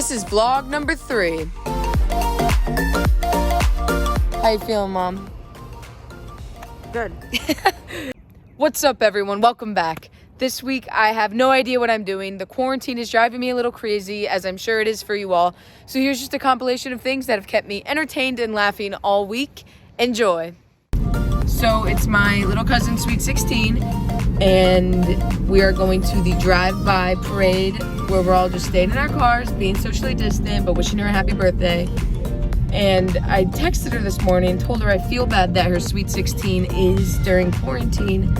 This is vlog number 3. How you feeling, Mom? Good. What's up, everyone? Welcome back. This week, I have no idea what I'm doing. The quarantine is driving me a little crazy, as I'm sure it is for you all. So here's just a compilation of things that have kept me entertained and laughing all week. Enjoy. So it's my little cousin's Sweet 16, and we are going to the drive-by parade where we're all just staying in our cars, being socially distant, but wishing her a happy birthday. And I texted her this morning, told her I feel bad that her Sweet 16 is during quarantine,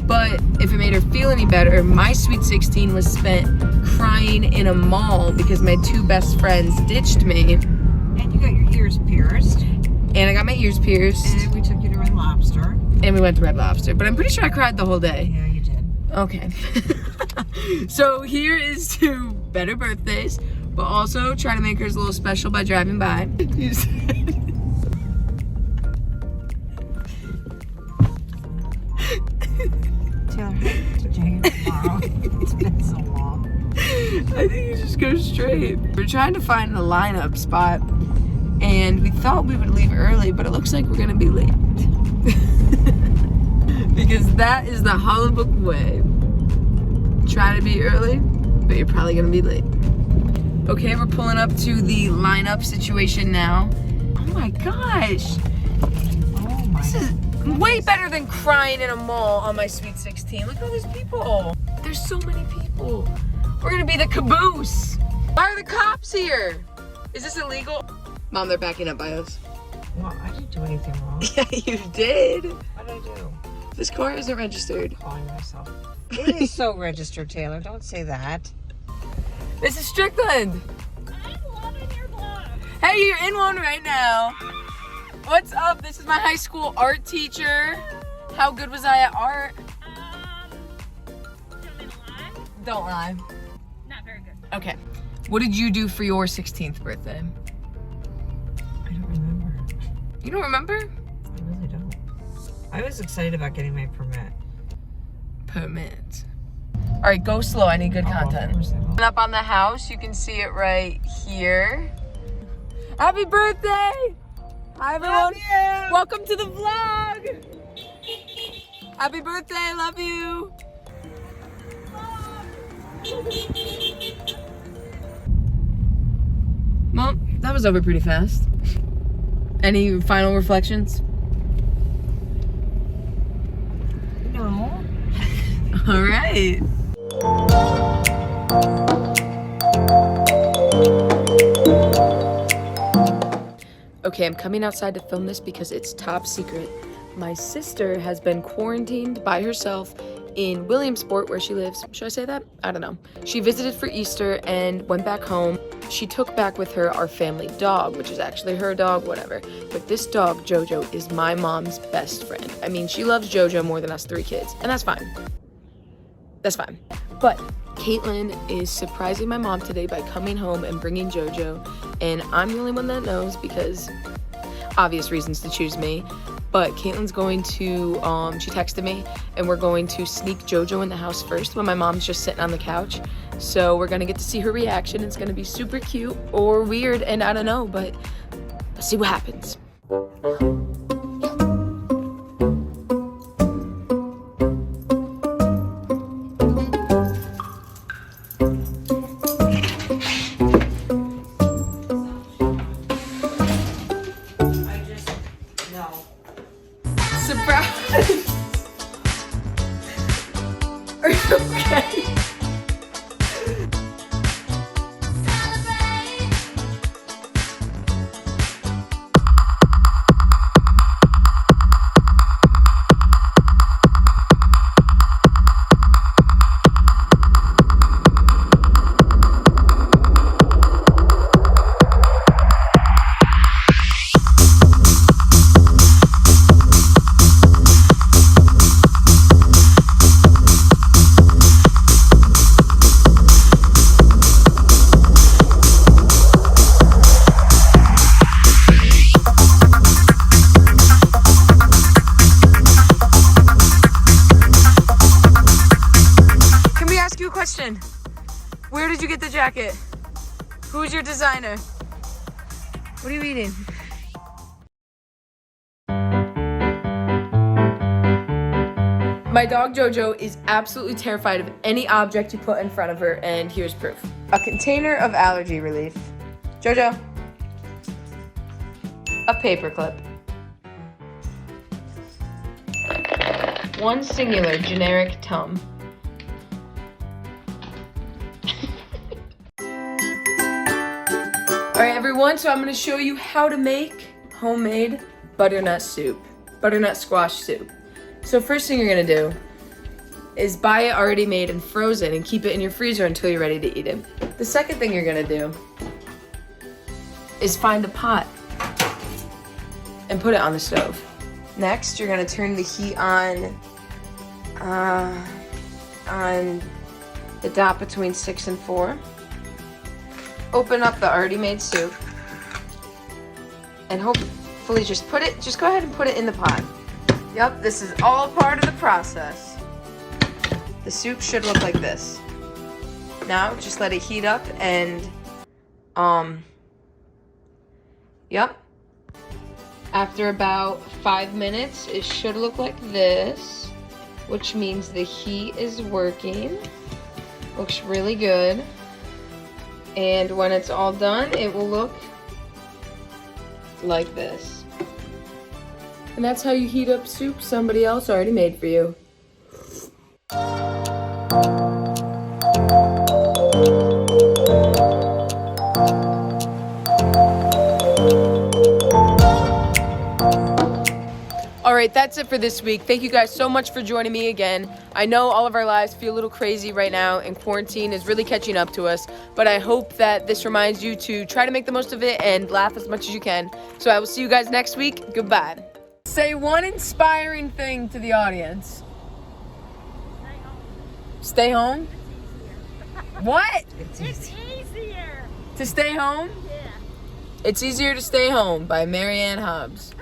but if it made her feel any better, my Sweet 16 was spent crying in a mall because my 2 best friends ditched me. And you got your ears pierced. And I got my ears pierced. And we took you to Red Lobster. And we went to Red Lobster. But I'm pretty sure I cried the whole day. Yeah, you did. Okay. So here is to better birthdays, but also try to make hers a little special by driving by. Taylor, to Jane tomorrow. It's been so long. I think you just go straight. We're trying to find a lineup spot, and we thought we would leave early, but it looks like we're gonna be late. Because that is the Hollywood way. Try to be early, but you're probably gonna be late. Okay, we're pulling up to the lineup situation now. Oh my gosh. Oh my. This is way better than crying in a mall on my Sweet 16. Look at all these people. There's so many people. We're gonna be the caboose. Why are the cops here? Is this illegal? Mom, they're backing up by us. Well, I didn't do anything wrong. Yeah, you did. What did I do? This car isn't registered. Calling myself. It is so registered, Taylor. Don't say that. This is Strickland. I'm loving your vlog. Hey, you're in one right now. What's up? This is my high school art teacher. How good was I at art? Do you want me to lie? Don't lie. Not very good. Okay. What did you do for your 16th birthday? I don't remember. You don't remember? I really don't. I was excited about getting my permit. Permit. All right, go slow. I need good content. Up on the house, you can see it right here. Happy birthday! Hi everyone. Love you. Welcome to the vlog. Happy birthday. Love you. Well, that was over pretty fast. Any final reflections? No. All right. Okay, I'm coming outside to film this because it's top secret. My sister has been quarantined by herself in Williamsport, where she lives. Should I say that? I don't know. She visited for Easter and went back home. She took back with her our family dog, which is actually her dog, whatever. But this dog, Jojo, is my mom's best friend. I mean, she loves Jojo more than us 3 kids, and that's fine. That's fine. But Caitlin is surprising my mom today by coming home and bringing Jojo, and I'm the only one that knows because obvious reasons to choose me. But Caitlin's going to, she texted me, and we're going to sneak Jojo in the house first when my mom's just sitting on the couch. So we're gonna get to see her reaction. It's gonna be super cute or weird, and I don't know, but let's see what happens. Surprise! Are you okay? Where did you get the jacket? Who's your designer? What are you eating? My dog Jojo is absolutely terrified of any object you put in front of her, and here's proof. A container of allergy relief. Jojo. A paperclip. One singular generic Tum. Alright everyone, so I'm going to show you how to make homemade butternut soup. Butternut squash soup. So first thing you're going to do is buy it already made and frozen and keep it in your freezer until you're ready to eat it. The second thing you're going to do is find a pot and put it on the stove. Next, you're going to turn the heat on the dot between 6 and 4. Open up the already made soup and hopefully just go ahead and put it in the pot. Yep, this is all part of the process. The soup should look like this. Now, just let it heat up and, yep. After about 5 minutes, it should look like this, which means the heat is working. Looks really good. And when it's all done, it will look like this. And that's how you heat up soup somebody else already made for you. Alright, that's it for this week. Thank you guys so much for joining me again. I know all of our lives feel a little crazy right now, and quarantine is really catching up to us, but I hope that this reminds you to try to make the most of it and laugh as much as you can. So I will see you guys next week. Goodbye. Say one inspiring thing to the audience. Stay home? What? It's easier. To stay home? Yeah. It's Easier to Stay Home by Marianne Hobbs.